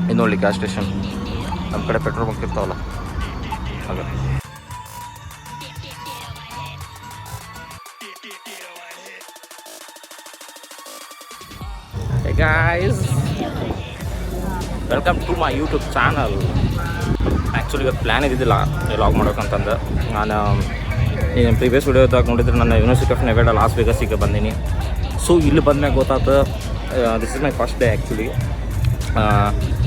ಇದು ನೋಡಿ gas station. ನಮ್ಮ ಕಡೆ ಪೆಟ್ರೋಲ್ ಬಂಕ್ ಇರ್ತಾವಲ್ಲ ಹಾಗೆ. Hey guys, welcome to my YouTube channel. Actually ಇವತ್ತು ಪ್ಲ್ಯಾನ್ ಇದ್ದಿದ್ದಿಲ್ಲ ವ್ಲಾಗ್ ಮಾಡೋಕ್ಕಂತಂದು. ನಾನು ಈ ಪ್ರೀವಿಯಸ್ ವಿಡಿಯೋದಾಗ ನೋಡಿದ್ರೆ ನನ್ನ ಯೂನಿವರ್ಸಿಟಿ ಆಫ್ ನೆವಾಡಾ ಲಾಸ್ ವೇಗಸ್ಸಿಗೆ ಬಂದೀನಿ. ಸೊ ಇಲ್ಲಿ ಬಂದ್ಮ್ಯಾಗ ಗೊತ್ತಾಯ್ತು this is my first day actually.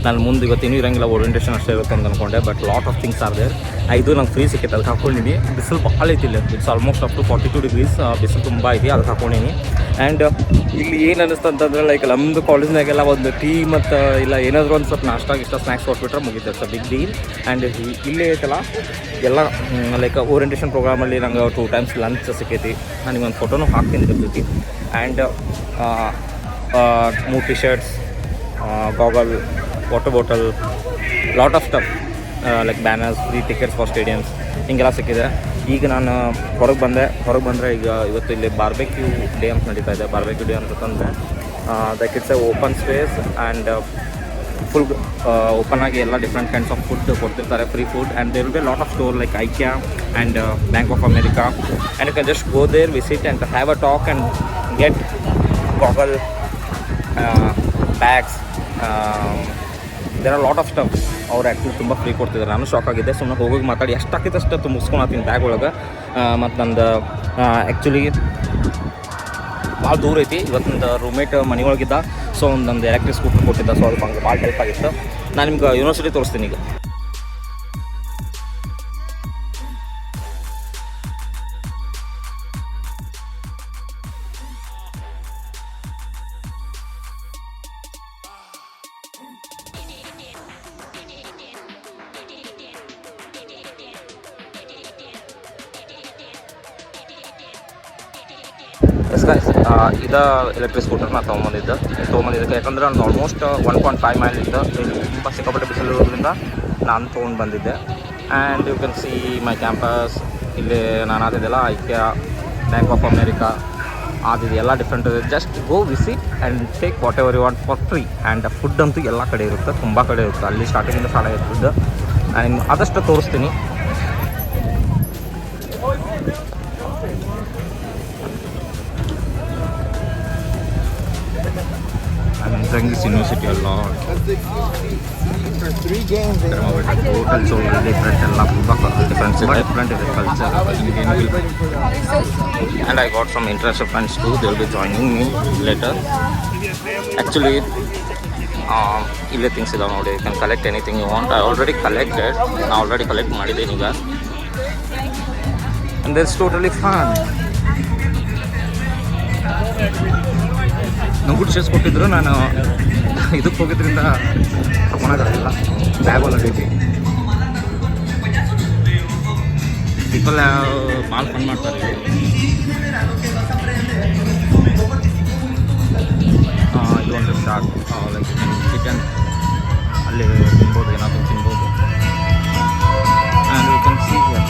ನಾನು ಮುಂದೆ ಇವತ್ತು ಇನ್ನೂ ಇರೋಂಗಿಲ್ಲ, ಓರಿಯೆಂಟೇಷನ್ ಅಷ್ಟೇ ಇರುತ್ತೆ ಅಂತ ಅಂದ್ಕೊಂಡೆ. But lot of things are there. ಇದು ನಂಗೆ ಫ್ರೀ ಸಿಕ್ಕೈತೆ, ಅದಕ್ಕೆ ಹಾಕ್ಕೊಂಡಿನಿ. ಬಿಸಿಲು ಭಾಳ ಐತಿಲ್ಲ, it's almost up to 42 degrees ಬಿಸಿಲು ತುಂಬ ಐತಿ, ಅದಕ್ಕೆ ಹಾಕ್ಕೊಂಡಿನಿ. ಆ್ಯಂಡ್ ಇಲ್ಲಿ ಏನು ಅನ್ನಿಸ್ತು ಅಂತಂದ್ರೆ ಲೈಕ್ ನಮ್ಮದು ಕಾಲೇಜ್ನಾಗೆಲ್ಲ ಒಂದು ಟೀ ಮತ್ತು ಇಲ್ಲ ಏನಾದರೂ ಒಂದು ಸ್ವಲ್ಪ ನಾಷ್ಟ ಸ್ನ್ಯಾಕ್ಸ್ ಕೊಟ್ಬಿಟ್ರೆ ಮುಗಿತು, ಸೊ ಬಿಗ್ ಡೀಲ್. ಆ್ಯಂಡ್ ಇಲ್ಲೇ ಐತಲ್ಲ ಎಲ್ಲ ಲೈಕ್ ಓರಿಯೆಂಟೇಷನ್ ಪ್ರೋಗ್ರಾಮಲ್ಲಿ ನಂಗೆ 2 ಟೈಮ್ಸ್ ಲಂಚ್ ಸಿಕ್ಕೈತಿ. ನಾನು ನಿಮಗೆ ಒಂದು ಫೋಟೋನು ಹಾಕ್ತೀನಿ ಇದ್ರ ಜೊತೆ. And 3 T shirts, goggle, water bottle, lot of stuff like banners, free tickets for stadiums ಹಿಂಗೆಲ್ಲ ಸಿಕ್ಕಿದೆ. ಈಗ ನಾನು ಹೊರಗೆ ಬಂದರೆ ಈಗ ಇವತ್ತು ಇಲ್ಲಿ ಬಾರ್ಬೆಕ್ಯೂ ಡೇ ಅಂತ ನಡೀತಾ ಇದೆ. ಬಾರ್ಬೆಕ್ಯೂ ಡೇ ಅಂತಂದರೆ that it's a open space and full open ಆಗಿ ಎಲ್ಲ ಡಿಫ್ರೆಂಟ್ ಕೈಂಡ್ಸ್ ಆಫ್ ಫುಡ್ ಕೊಡ್ತಿರ್ತಾರೆ, free food. And there will be lot of store like IKEA and Bank of America. And you can just go there, visit and have a talk and get goggle, bags. There are lot of stuff. ಅವ್ರು actually ತುಂಬ free ಕೊಡ್ತಿದ್ದಾರೆ. ನಾನು shock ಆಗಿದ್ದೆ. ಸುಮ್ಮನೆ ಹೋಗಿ ಮಾತಾಡಿ ಎಷ್ಟಾಕೈತೆ ಅಷ್ಟು ಮುಗಿಸ್ಕೊಳತ್ತೀನಿ bag ಒಳಗೆ. ಮತ್ತು ನಂದು ಆ್ಯಕ್ಚುಲಿ ಭಾಳ ದೂರ ಐತಿ. ಇವತ್ತು ನಂದು ರೂಮ್ಮೇಟ್ ಮನೆ ಒಳಗಿದ್ದ, ಸೊ ಒಂದು ಎಲೆಕ್ಟ್ರಿಕ್ ಸ್ಕೂಟರ್ ಕೊಟ್ಟಿದ್ದ, ಸೊ ಅದು ನಂಗೆ ಭಾಳ ಹೆಲ್ಪ್ ಆಗಿತ್ತು. ನಾನು ನಿಮ್ಗೆ ಯೂನಿವರ್ಸಿಟಿ ತೋರಿಸ್ತೀನಿ ಈಗ. ಇದು ಎಲೆಕ್ಟ್ರಿಕ್ ಸ್ಕೂಟರ್ ನಾನು ತೊಗೊಂಬಂದಿದ್ದಕ್ಕೆ ಯಾಕಂದ್ರೆ ನಾನು ಆಲ್ಮೋಸ್ಟ್ 1.5 ಮೈಲ್ ಇದ್ದು ತುಂಬ ಸಿಕ್ಕಾಪಟ್ಟೆ ಬಿಸಿಲು ಇರೋದ್ರಿಂದ ನಾನು ತೊಗೊಂಡು ಬಂದಿದ್ದೆ. And you can see my campus. ಇಲ್ಲಿ ನಾನು ಆದಿದ್ದೆಲ್ಲ ಐಕ್ಯ, ಬ್ಯಾಂಕ್ ಆಫ್ ಅಮೇರಿಕಾ ಆದಿದೆ, ಎಲ್ಲ ಡಿಫ್ರೆಂಟ್ ಇದೆ. Just go visit and take whatever you want for free. And food ಅಂತೂ ಎಲ್ಲ ಕಡೆ ಇರುತ್ತೆ, ತುಂಬ ಕಡೆ ಇರುತ್ತೆ. ಅಲ್ಲಿ ಸ್ಟಾರ್ಟಿಂಗಿಂದ ಸ್ಟಾರ್ಟ್ ಆಗಿರ್ತದೆ. ನಾನು ಆದಷ್ಟು ತೋರಿಸ್ತೀನಿ. I'm enjoying this university a lot. Hotels are different, different culture. And I got some international friends too. They will be joining me later. Actually, ಇಲ್ಲಿ ಥಿಂಗ್ಸ್ ಇದಾವೆ ನೋಡಿ. You can collect anything you want. I already collected. ನಾನು already collect ಮಾಡಿದ್ದೀನಿ ಈಗ. And that's totally fun. ನಂಗೆ good shares ಕೊಟ್ಟಿದ್ರು. ನಾನು ಇದಕ್ಕೆ ಹೋಗಿದ್ರಿಂದ ತೊಗೊಳಕ್ಕಾಗಿಲ್ಲ, ಬ್ಯಾಗ್ ಒಳಗೈತಿ. ಪೀಪಲ್ ಭಾಳ ಫನ್ ಮಾಡ್ತಾರೆ. ಇದು ಒಂದು ಶಾರ್ಟ್ ಲೈಕ್ ಚಿಕನ್ ಅಲ್ಲಿ ತಿನ್ಬೋದು, ಏನಾದರೂ ತಿನ್ಬೋದು. ಆ್ಯಂಡ್ ಯು ಕ್ಯಾನ್ ಸಿ ಕುಡಿಯರ್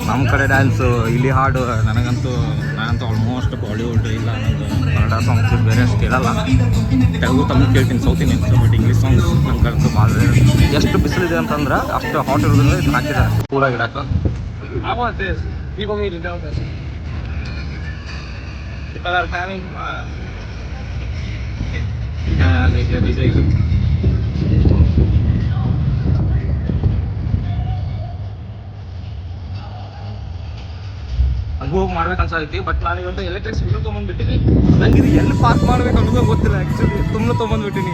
ನಮ್ಮ ಕಡೆ ಡ್ಯಾನ್ಸು, ಇಲ್ಲಿ ಹಾಡು. ನಾನಂತೂ ಆಲ್ಮೋಸ್ಟ್ ಬಾಲಿವುಡ್ ಇಲ್ಲ ನಂದು ಕನ್ನಡ ಸಾಂಗ್ಸ್ ಬೇರೆ ಅಷ್ಟು ಕೇಳಲ್ಲ. ತೆಲುಗು ತಮಿಳು ಕೇಳ್ತೀನಿ, south Indians. But English songs ನಂಗೆ ಕಲಿತು ಭಾಳ. ಎಷ್ಟು ಬಿಸಿಲಿದೆ ಅಂತಂದ್ರೆ ಅಷ್ಟು ಹಾಟ್ ಇರೋದ್ರಿಂದ ಇದು ಹಾಕಿದ್ದಾರೆ ಕೂಲಾಗಿ ಇಡಕ್ಕೆ. ಅದು ಹೋಗಿ ಮಾಡ್ಬೇಕು ಅನ್ಸೈತಿ. ಬಟ್ ನಾನು ಇವತ್ತು ಎಲೆಕ್ಟ್ರಿಕ್ ಸ್ಕೂಟರ್ ತೊಗೊಂಡ್ಬಿಟ್ಟಿನಿ. ನಂಗೆ ಇದು ಎಲ್ಲಿ ಪಾರ್ಕ್ ಮಾಡ್ಬೇಕು ಅನ್ನೋದು ಗೊತ್ತಿಲ್ಲ ಆ್ಯಕ್ಚುಲಿ. ತುಂಬ ತೊಗೊಂಡ್ಬಿಟ್ಟಿನಿ.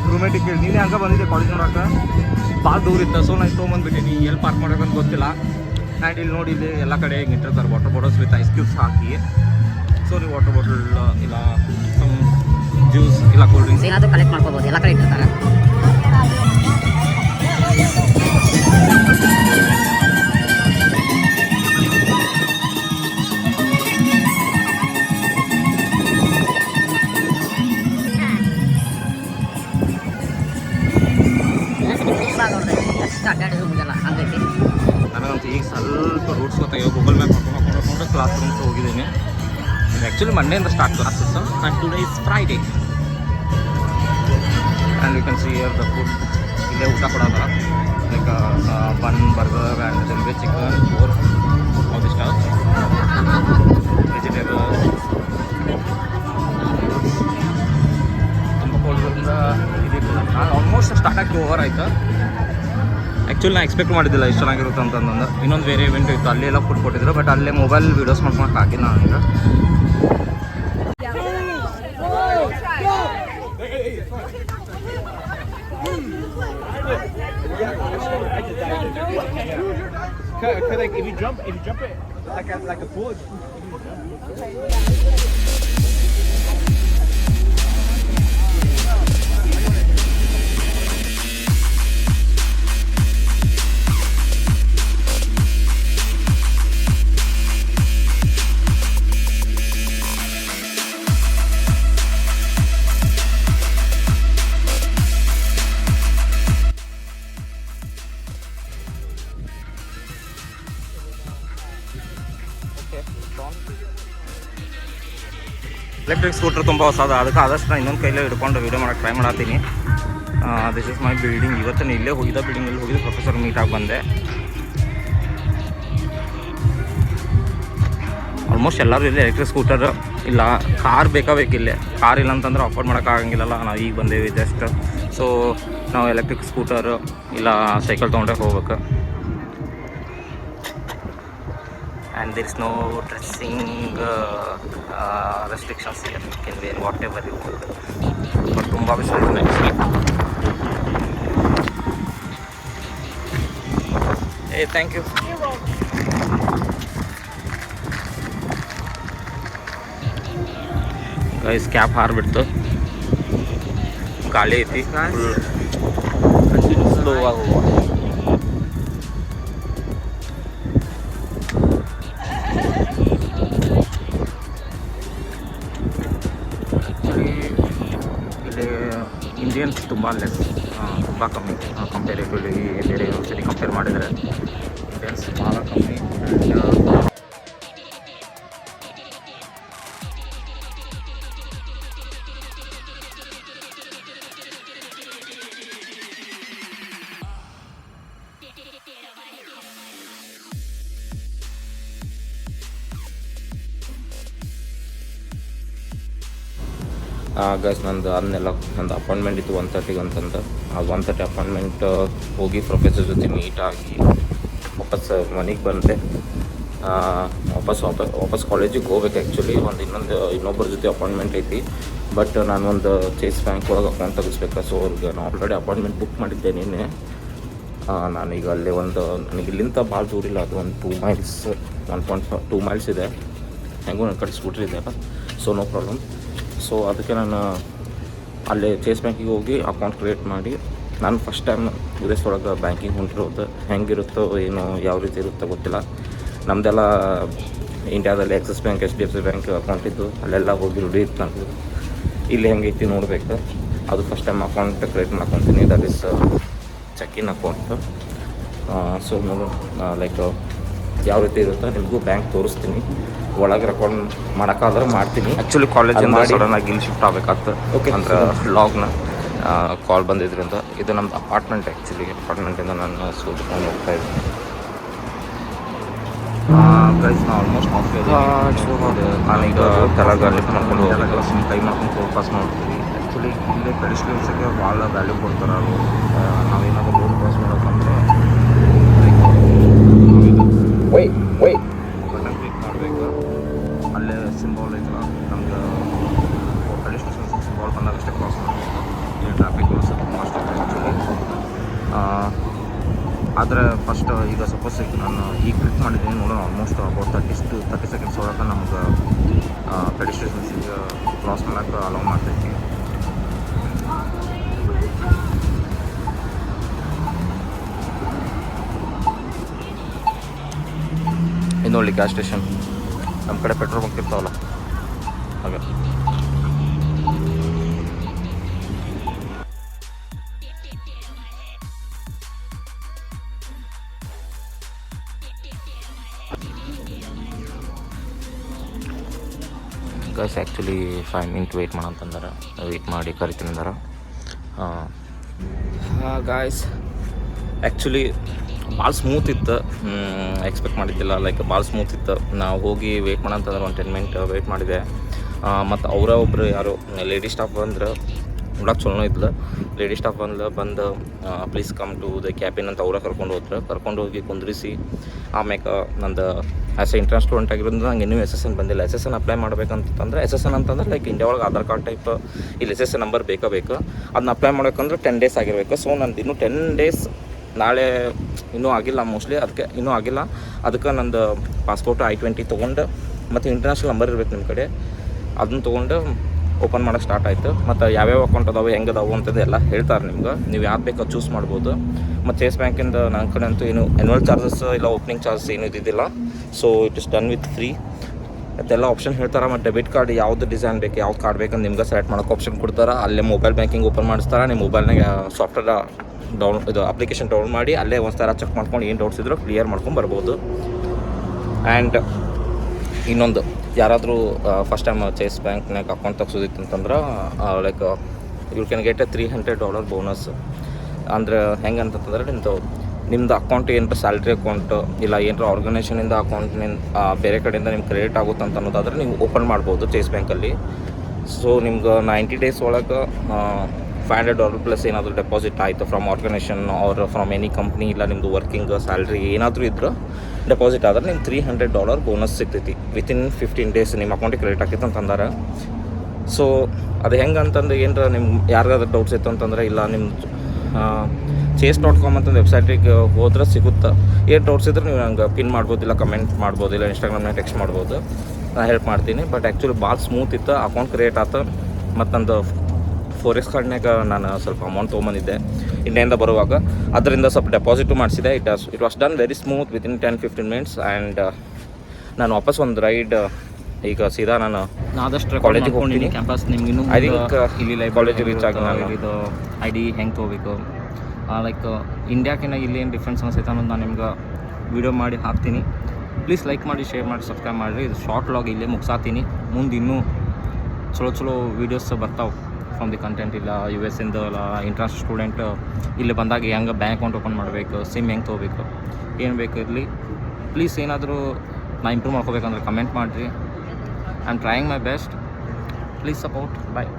ರೂಮೇಟಿಗೆ ಕೇಳಿ ನೀನೇ ಹಂಗೆ ಬಂದಿದ್ದೆ ಕಾಲೇಜ್ ನೋಡೋಕೆ, ಭಾಳ ದೂರ ಇತ್ತು. ಸೊ ನಾನು ತೊಗೊಂಡ್ಬಿಟ್ಟಿನಿ, ಎಲ್ಲಿ ಪಾರ್ಕ್ ಮಾಡ್ಬೇಕಂತ ಗೊತ್ತಿಲ್ಲ. ಆ್ಯಂಡ್ ಇಲ್ಲಿ ನೋಡಿ, ಇಲ್ಲಿ ಎಲ್ಲ ಕಡೆ ಹಿಂಗೆ ಇಟ್ಟಿರ್ತಾರೆ water bottles with ice cubes hockey. So ನೀವು ವಾಟರ್ ಬಾಟಲ್ ಇಲ್ಲ ಸಮ್ ಜ್ಯೂಸ್ ಇಲ್ಲ ಕೂಲ್ ಡ್ರಿಂಕ್ಸ್ ಏನಾದರೂ ಕಲೆಕ್ಟ್ ಮಾಡ್ಕೋಬೋದು, ಎಲ್ಲ ಕಡೆ ಇಟ್ಟಿರ್ತಾರೆ. ಎಷ್ಟು ಅಡ್ಡಾಡಿದ್ರು ಮುಗಿಯಲ್ಲ ಹಂಗೈತಿ. ನನಗಂತೂ ಈಗ ಸ್ವಲ್ಪ ರೂಟ್ಸ್ ಗೊತ್ತಾಗ ಗೂಗಲ್ ಮ್ಯಾಪ್ ಹಾಕೊಂಡು ಕ್ಲಾಸ್ ರೂಮ್ಸ್ ಹೋಗಿದ್ದೀನಿ. ಆ್ಯಕ್ಚುಲಿ ಮಂಡೆಯಿಂದ start classes and today is Friday and you can see here the food. ಇಲ್ಲೇ ಊಟ ಕೊಡೋದ like bun burger and jumbo chicken for all the stuff vegetables. ತುಂಬ ಕೋಲ್ಡ್ರಿಂದ ಇದಿಲ್ಲ. ನಾನು ಆಲ್ಮೋಸ್ಟ್ ಸ್ಟಾರ್ಟ್ ಆಗಿ ಓವರ್ ಆಯಿತು. ಆ್ಯಕ್ಚುಲಿ ನಾನು ಎಕ್ಸ್ಪೆಕ್ಟ್ ಮಾಡಿದ್ದಿಲ್ಲ ಇಷ್ಟು ಚೆನ್ನಾಗಿರುತ್ತೆ ಅಂತಂದು. ಇನ್ನೊಂದು ಬೇರೆ ಇವೆಂಟ್ ಇತ್ತು, ಅಲ್ಲಿ ಎಲ್ಲ ಫುಡ್ ಕೊಟ್ಟಿದ್ರು, ಬಟ್ ಅಲ್ಲೇ ಮೊಬೈಲ್ ವೀಡಿಯೋಸ್ ಮಾಡ್ಕೊಳಕ್ಕೆ ಆಗಿಲ್ಲ ನನಗೆ. If you jump it like a pool. Electric scooter ತುಂಬ ಹೊಸದು, ಅದಕ್ಕೆ ಆದಷ್ಟು ನಾನು ಇನ್ನೊಂದು ಕೈಲೇ ಹಿಡ್ಕೊಂಡು ವೀಡಿಯೋ ಮಾಡೋಕ್ಕೆ ಟ್ರೈ ಮಾಡತ್ತೀನಿ. This is my building. ಇವತ್ತು ಇಲ್ಲೇ ಹೋಗಿದ್ದ ಬಿಲ್ಡಿಂಗಲ್ಲಿ ಹೋಗಿದ್ದು ಪ್ರೊಫೆಸರ್ ಮೀಟಾಗಿ ಬಂದೆ. ಆಲ್ಮೋಸ್ಟ್ ಎಲ್ಲರೂ ಇಲ್ಲಿ ಎಲೆಕ್ಟ್ರಿಕ್ ಸ್ಕೂಟರ್ ಇಲ್ಲ, ಕಾರ್ ಬೇಕಾಬೇಕಿಲ್ಲೇ. ಕಾರ್ ಇಲ್ಲ ಅಂತಂದ್ರೆ ಅಫೋರ್ಡ್ ಮಾಡೋಕ್ಕಾಗಂಗಿಲ್ಲಲ್ಲ. ನಾವು ಈಗ ಬಂದೇವಿ ಜಸ್ಟ್. ಸೊ ನಾವು ಎಲೆಕ್ಟ್ರಿಕ್ ಸ್ಕೂಟರ್ ಇಲ್ಲ ಸೈಕಲ್ ತೊಗೊಂಡ್ರೆ ಹೋಗ್ಬೇಕು. And there is no dressing restrictions here. You can wear whatever you want. But ತುಂಬ ಬಿಸಿ ಇದೆ actually. Hey, thank you. Guys cap ಹಾರ್ಬಿಡ್ತು, ಗಾಳಿ ಐತಿ, ಕಂಟಿನ್ಯೂ ಸ್ಲೋ ಆಗಿ ಹೋಗುವ. ಇಂಡಿಯನ್ಸ್ ತುಂಬ ಲೆಸ್, ತುಂಬ ಕಮ್ಮಿ ಕಂಪೇರಿಟಿವ್ಲಿ ಬೇರೆ ಯೂನಿವರ್ಸಿಟಿ ಕಂಪೇರ್ ಮಾಡಿದರೆ ಇಂಡಿಯನ್ಸ್ ಭಾಳ ಕಮ್ಮಿ. ಗೈಸ್ ನಂದು ಅಪಾಯಿಂಟ್ಮೆಂಟ್ ಇತ್ತು 1:30 ಅಂತಂದು. ಆ 1:30 ಅಪಾಯಿಂಟ್ಮೆಂಟ್ ಹೋಗಿ ಪ್ರೊಫೆಸರ್ ಜೊತೆ ಮೀಟ್ ಆಗಿ ವಾಪಸ್ ಮನೆಗೆ ಬಂದೆ. ವಾಪಸ್ ಕಾಲೇಜಿಗೆ ಹೋಗ್ಬೇಕು. ಆ್ಯಕ್ಚುಲಿ ಇನ್ನೊಬ್ಬರ ಜೊತೆ ಅಪಾಯಿಂಟ್ಮೆಂಟ್ ಐತಿ, ಬಟ್ ನಾನು ಒಂದು ಚೇಸ್ ಬ್ಯಾಂಕ್ ಒಳಗೆ ಅಕೌಂಟ್ ತೆಗಿಸ್ಬೇಕು. ಸೊ ಅವ್ರಿಗೆ ನಾನು ಆಲ್ರೆಡಿ ಅಪಾಯಿಂಟ್ಮೆಂಟ್ ಬುಕ್ ಮಾಡಿದ್ದೆ ನಿನ್ನೆ. ನಾನೀಗ ಅಲ್ಲೇ ನನಗೆ ಇಲ್ಲಿಂದ ಭಾಳ ದೂರ ಇಲ್ಲ, ಅದು ಒಂದು 2 ಮೈಲ್ಸ್ 1.2 ಮೈಲ್ಸ್ ಇದೆ. ಹೆಂಗೂ ನನ್ನ ಕಡೆ ಸ್ಕೂಟ್ರ್ ಇದೆ, ಸೊ ನೋ ಪ್ರಾಬ್ಲಮ್. ಸೊ ಅದಕ್ಕೆ ನಾನು ಅಲ್ಲೇ ಚೇಸ್ ಬ್ಯಾಂಕಿಗೆ ಹೋಗಿ ಅಕೌಂಟ್ ಕ್ರಿಯೇಟ್ ಮಾಡಿ, ನಾನು ಫಸ್ಟ್ ಟೈಮ್ ಯುಎಸ್ ಒಳಗೆ ಬ್ಯಾಂಕಿಂಗ್ ಹೊಂಟಿರೋದು. ಹೆಂಗಿರುತ್ತೋ ಏನೋ ಯಾವ ರೀತಿ ಇರುತ್ತೋ ಗೊತ್ತಿಲ್ಲ. ನಮ್ಮದೆಲ್ಲ ಇಂಡಿಯಾದಲ್ಲಿ Axis bank, HDFC bank account ಇದ್ದು ಅಲ್ಲೆಲ್ಲ ಹೋಗಿ ರೂಢಿ ಇತ್ತು ನನಗೆ. ಇಲ್ಲಿ ಹೆಂಗೈತಿ ನೋಡಬೇಕು. ಅದು ಫಸ್ಟ್ ಟೈಮ್ ಅಕೌಂಟ್ ಕ್ರಿಯೇಟ್ ಮಾಡ್ಕೊತೀನಿ. That is check in account. So ನೋಡು ಲೈಕ್ ಯಾವ ರೀತಿ ಇರುತ್ತೋ ನಿಮಗೂ ಬ್ಯಾಂಕ್ ತೋರಿಸ್ತೀನಿ. ಒಳಗೆ ರೆಕಾರ್ಡ್ ಮಾಡೋಕ್ಕಾದ್ರೆ ಮಾಡ್ತೀನಿ. ಆ್ಯಕ್ಚುಲಿ ಕಾಲೇಜಿಂದ ಸಡನ್ನಾಗಿ ಇಲ್ಲಿ ಶಿಫ್ಟ್ ಆಗಬೇಕಾಗ್ತದೆ. ಓಕೆ ಅಂದ್ರೆ ಲಾಗ್ನ ಕಾಲ್ ಬಂದಿದ್ದರಿಂದ. ಇದು ನಮ್ಮದು ಅಪಾರ್ಟ್ಮೆಂಟ್. ಆ್ಯಕ್ಚುಲಿ ಅಪಾರ್ಟ್ಮೆಂಟಿಂದ ನಾನು ಸೂಟ್ಕೊಂಡು ಹೋಗ್ತಾ ಇದ್ದೀನಿ. ಗೈಸ್ ನಾವು ಆಲ್ಮೋಸ್ಟ್ ನಾನೀಗ ಕೆಳಗೆ ಲಿಫ್ಟ್ ಮಾಡ್ಕೊಂಡು ಹೋಗಲ್ಲ, ಸುಮ್ಮನೆ ಕೈ ಮಾಡ್ಕೊಂಡು ಫೋಕಸ್ ಮಾಡ್ತೀವಿ. ಆ್ಯಕ್ಚುಲಿ ಇಲ್ಲೇ ಪೆಡಿಸ್ಟ್ರಿಯನ್ಸಿಗೆ ಭಾಳ ವ್ಯಾಲ್ಯೂ ಕೊಡ್ತಾರೆ ಅವರು. ನಾವೇನಾದರೂ ರೋಡ್ ಕ್ರಾಸ್ ಮಾಡೋಕ್ಕಂದ್ರೆ ಬಟನ್ ಕ್ಲಿಕ್ ಮಾಡಬೇಕು. ಅಲ್ಲೇ ಸಿಂಬಾಲ್ ಐತಲ್ಲ, ನಮ್ಗೆ ಪೆಡಿಸ್ಟ್ರಿಯನ್ಸ್ ಸಿಂಬಾಲ್ ಬಂದಾಗ ಅಷ್ಟೇ ಕ್ರಾಸ್ ಮಾಡಬೇಕು. ಇಲ್ಲಿ ಟ್ರಾಫಿಕ್ ರೂಲ್ಸ್ ತುಂಬ ಅಷ್ಟೇ ಆ್ಯಕ್ಚುಲಿ. ಆದರೆ ಫಸ್ಟ್ ಈಗ ಸಪೋಸ್ ನಾನು ಈಗ ಕ್ಲಿಕ್ ಮಾಡಿದ್ದೀನಿ ನೋಡೋಣ. ಆಲ್ಮೋಸ್ಟ್ ಅಬೌಟ್ 30 ಸೆಕೆಂಡ್ಸ್ ಒಳಗೆ ನಮ್ಗೆ ಪೆಡಿಸ್ಟ್ರಿಯನ್ಸಿಗೆ ಕ್ರಾಸ್ ಮಾಡೋಕ್ಕೆ ಅಲೌ ಮಾಡ್ತೈತಿ. ಇನ್ನು ನೋಡಿ ಗ್ಯಾಸ್ ಸ್ಟೇಷನ್. ನಮ್ಮ ಕಡೆ ಪೆಟ್ರೋಲ್ ಬಂಕ್ ಇರ್ತಾವಲ್ಲ ಹಾಗೆ. ಗೈಸ್ ಆ್ಯಕ್ಚುಲಿ 5 ಮಿನಿಟ್ ವೆಯ್ಟ್ ಮಾಡಂತಂದಾರ, ವೆಯ್ಟ್ ಮಾಡಿ ಕರಿತೀನಿ ಅಂದಾರ. ಗಾಯ್ಸ್ ಆ್ಯಕ್ಚುಲಿ ಭಾಳ ಸ್ಮೂತ್ ಇತ್ತು, ಎಕ್ಸ್ಪೆಕ್ಟ್ ಮಾಡಿದ್ದಿಲ್ಲ. ಲೈಕ್ ಭಾಳ ಸ್ಮೂತ್ ಇತ್ತು. ನಾವು ಹೋಗಿ ವೆಯ್ಟ್ ಮಾಡಂತಂದ್ರೆ ಒಂದು 10 ಮಿನಿಟ್ ವೆಯ್ಟ್ ಮಾಡಿದೆ. ಮತ್ತು ಒಬ್ಬರು ಯಾರು ಲೇಡಿ ಸ್ಟಾಫ್ ಬಂದ್ರೆ ನೋಡೋಕೆ ಚಲೋ ಇದ್ಲು. ಲೇಡಿ ಸ್ಟಾಫ್ ಬಂದು please come to the cabin ಅಂತ ಅವರ ಕರ್ಕೊಂಡು ಹೋಗಿ ಕುಂದ್ರಿಸಿ ಆಮ್ಯಾಕೆ ನಂದು ಆ್ಯಸ್ ಎ ಇಂಟರ್ನ್ಯಾಷನಲ್ ಸ್ಟೂಡೆಂಟ್ ಆಗಿರೋದ್ರಿಂದ ನಂಗೆ ಇನ್ನೂ SSN ಬಂದಿಲ್ಲ. SSN ಅಪ್ಲೈ ಮಾಡ್ಬೇಕಂತಂದ್ರೆ SSN ಅಂತಂದ್ರೆ ಲೈಕ್ ಇಂಡಿಯಾ ಒಳಗೆ ಆಧಾರ್ ಕಾರ್ಡ್ ಟೈಪ್ ಇಲ್ಲಿ SSN ನಂಬರ್ ಬೇಕು. ಅದನ್ನ ಅಪ್ಲೈ ಮಾಡೋಕ್ಕಂದ್ರೆ 10 ಡೇಸ್ ಆಗಿರಬೇಕು. ಸೊ ನಂದು ಇನ್ನೂ 10 ಡೇಸ್ ನಾಳೆ ಇನ್ನೂ ಆಗಿಲ್ಲ, ಮೋಸ್ಟ್ಲಿ ಅದಕ್ಕೆ ನಂದು ಪಾಸ್ಪೋರ್ಟ್ I-20 ತೊಗೊಂಡು ಮತ್ತು ಇಂಟರ್ನ್ಯಾಷನಲ್ ನಂಬರ್ ಇರಬೇಕು ನಿಮ್ಮ ಕಡೆ, ಅದನ್ನ ತೊಗೊಂಡು ಓಪನ್ ಮಾಡೋಕ್ಕೆ ಸ್ಟಾರ್ಟ್ ಆಯಿತು. ಮತ್ತು ಯಾವ್ಯಾವ ಅಕೌಂಟ್ ಅದಾವೆ ಹೆಂಗೆ ಅದಾವೆ ಅಂತಂದು ಎಲ್ಲ ಹೇಳ್ತಾರೆ ನಿಮ್ಗೆ. ನೀವು ಯಾವ್ದು ಬೇಕೋ ಚೂಸ್ ಮಾಡ್ಬೋದು. ಮತ್ತು ಚೇಸ್ ಬ್ಯಾಂಕಿಂದ ನನ್ನ ಕಡೆ ಅಂತೂ ಏನು ಆ್ಯನ್ಯುವಲ್ ಚಾರ್ಜಸ್ ಇಲ್ಲ ಓಪನಿಂಗ್ ಚಾರ್ಜಸ್ ಏನೂ ಇದ್ದಿದ್ದಿಲ್ಲ. So it is done with free. ಮತ್ತೆಲ್ಲ ಆಪ್ಷನ್ ಹೇಳ್ತಾರೆ. ಮತ್ತು ಡೆಬಿಟ್ ಕಾರ್ಡ್ ಯಾವ್ದು ಡಿಸೈನ್ ಬೇಕು, ಯಾವ್ದು ಕಾರ್ಡ್ ಬೇಕಂತ ನಿಮ್ಗೆ ಸೆಲೆಕ್ಟ್ ಮಾಡೋಕೆ ಆಪ್ಷನ್ ಕೊಡ್ತಾರೆ. ಅಲ್ಲೇ ಮೊಬೈಲ್ ಬ್ಯಾಂಕಿಂಗ್ ಓಪನ್ ಮಾಡಿಸ್ತಾರೆ. ನಿಮ್ಮ ಮೊಬೈಲ್ನಾಗ ಸಾಫ್ಟ್ವೇರ್ ಅಪ್ಲಿಕೇಶನ್ ಡೌನ್ಲೋಡ್ ಮಾಡಿ ಅಲ್ಲೇ ಒಂದು ಥರ ಚೆಕ್ ಮಾಡ್ಕೊಂಡು ಏನು ಡೌಟ್ಸ್ ಇದ್ರೂ ಕ್ಲಿಯರ್ ಮಾಡ್ಕೊಂಡು ಬರ್ಬೋದು. ಆ್ಯಂಡ್ ಇನ್ನೊಂದು, ಯಾರಾದರೂ ಫಸ್ಟ್ ಟೈಮ್ ಚೇಸ್ ಬ್ಯಾಂಕ್ನಾಗ ಅಕೌಂಟ್ ತೆಗ್ಸೋದಿತ್ತು ಅಂತಂದ್ರೆ like you can get a $300 bonus. ಅಂದರೆ ಹೆಂಗೆ ಅಂತಂದ್ರೆ ನಿಮ್ಮದು ಅಕೌಂಟ್ ಏನರ ಸ್ಯಾಲ್ರಿ ಅಕೌಂಟು ಇಲ್ಲ ಏನರ ಆರ್ಗನೈಸೇಷನಿಂದ ಅಕೌಂಟ್ನಿಂದ ಬೇರೆ ಕಡೆಯಿಂದ ನಿಮ್ಗೆ ಕ್ರೆಡಿಟ್ ಆಗುತ್ತೆ ಅಂತ ಅನ್ನೋದಾದರೆ ನೀವು ಓಪನ್ ಮಾಡ್ಬೋದು ಚೇಸ್ ಬ್ಯಾಂಕಲ್ಲಿ. ಸೊ ನಿಮ್ಗೆ 90 ಡೇಸ್ ಒಳಗೆ $500 ಪ್ಲಸ್ ಏನಾದರೂ ಡೆಪಾಸಿಟ್ ಆಯಿತು from organisation or from any company, ಇಲ್ಲ ನಿಮ್ಮದು ವರ್ಕಿಂಗ್ ಸ್ಯಾಲ್ರಿ ಏನಾದರೂ ಇದ್ರೆ ಡೆಪಾಸಿಟ್ ಆದರೆ ನಿಮ್ಗೆ $300 ಬೋನಸ್ ಸಿಗ್ತೈತಿ. ವಿತಿನ್ 15 ಡೇಸ್ ನಿಮ್ಮ ಅಕೌಂಟಿಗೆ ಕ್ರೆಡಿಟ್ ಆಗ್ತೈತೆ ಅಂತಂದಾರೆ. ಸೊ ಅದು ಹೆಂಗೆ ಅಂತಂದು ಏನರ ನಿಮ್ಗೆ ಯಾರಿಗಾದ್ರೂ ಡೌಟ್ಸ್ ಇತ್ತು ಅಂತಂದರೆ, ಇಲ್ಲ ನಿಮ್ಮ chase.com ಅಂತಂದು ವೆಬ್ಸೈಟಿಗೆ ಹೋದ್ರೆ ಸಿಗುತ್ತೆ. ಏನು ಡೌಟ್ಸ್ ಇದ್ರೆ ನೀವು ನಂಗೆ ಪಿನ್ ಮಾಡ್ಬೋದು, ಇಲ್ಲ ಕಮೆಂಟ್ ಮಾಡ್ಬೋದು, ಇಲ್ಲ ಇನ್ಸ್ಟಾಗ್ರಾಮ್ನಾಗ ಟೆಕ್ಸ್ಟ್ ಮಾಡ್ಬೋದು, ನಾನು ಹೆಲ್ಪ್ ಮಾಡ್ತೀನಿ. ಬಟ್ ಆ್ಯಕ್ಚುಲಿ ಭಾಳ ಸ್ಮೂತ್ ಇತ್ತು. ಅಕೌಂಟ್ ಕ್ರಿಯೇಟ್ ಆಯ್ತು. ಮತ್ತು ನಂದು ಫೋರೆಕ್ಸ್ ಕಾರ್ಡ್ನಾಗ ನಾನು ಸ್ವಲ್ಪ ಅಮೌಂಟ್ ತೊಗೊಂಬಂದಿದ್ದೆ ಇಂಡಿಯಾದಿಂದ ಬರುವಾಗ, ಅದರಿಂದ ಸ್ವಲ್ಪ ಡೆಪಾಸಿಟು ಮಾಡಿಸಿದೆ. It was done very smooth within 10-15 minutes. And ನಾನು ವಾಪಸ್ ಒಂದು ರೈಡ್ ಈಗ ಸೀದಾ ನಾನು ಆದಷ್ಟು ಕಾಲೇಜಿಗೆ ಹೋಗ್ತೀನಿ. ಕ್ಯಾಂಪಸ್ ನಿಮ್ಗೆ ಐ ಥಿಂಕ್ ಇಲ್ಲಿ ಕಾಲೇಜಿಗೆ ರೀಚ್ ಆಗಿ ನಾನು ಇದು ID ಹೆಂಗೆ ತೊಗೋಬೇಕು, ಲೈಕ್ ಇಂಡಿಯಾಕಿನ್ನ ಇಲ್ಲಿ ಏನು ಡಿಫ್ರೆನ್ಸ್ ಅನಿಸ್ತೈತೆ ಅನ್ನೋದು ನಾನು ನಿಮ್ಗೆ ವೀಡಿಯೋ ಮಾಡಿ ಹಾಕ್ತೀನಿ. ಪ್ಲೀಸ್ ಲೈಕ್ ಮಾಡಿ, ಶೇರ್ ಮಾಡಿ, ಸಬ್ಸ್ಕ್ರೈಬ್ ಮಾಡಿರಿ. ಇದು ಶಾರ್ಟ್ ಲಾಗ್ ಇಲ್ಲೇ ಮುಗಿಸಾತೀನಿ. ಮುಂದೆ ಇನ್ನೂ ಚಲೋ ವೀಡಿಯೋಸ್ ಬರ್ತಾವೆ ಫ್ರಮ್ ದಿ ಕಂಟೆಂಟ್. ಇಲ್ಲ US ಇಂದ ಇಲ್ಲ ಇಂಟರ್ನ್ಯಾಷನಲ್ ಸ್ಟೂಡೆಂಟ್ ಇಲ್ಲಿ ಬಂದಾಗ ಹೆಂಗೆ ಬ್ಯಾಂಕ್ ಅಕೌಂಟ್ ಓಪನ್ ಮಾಡಬೇಕು, ಸಿಮ್ ಹೆಂಗೆ ತೊಗೋಬೇಕು, ಏನು ಬೇಕು ಇರಲಿ. ಪ್ಲೀಸ್ ಏನಾದರೂ ನಾನು ಇಂಪ್ರೂವ್ ಮಾಡ್ಕೋಬೇಕಂದ್ರೆ ಕಮೆಂಟ್ ಮಾಡಿರಿ. I am trying my best. Please support. Bye.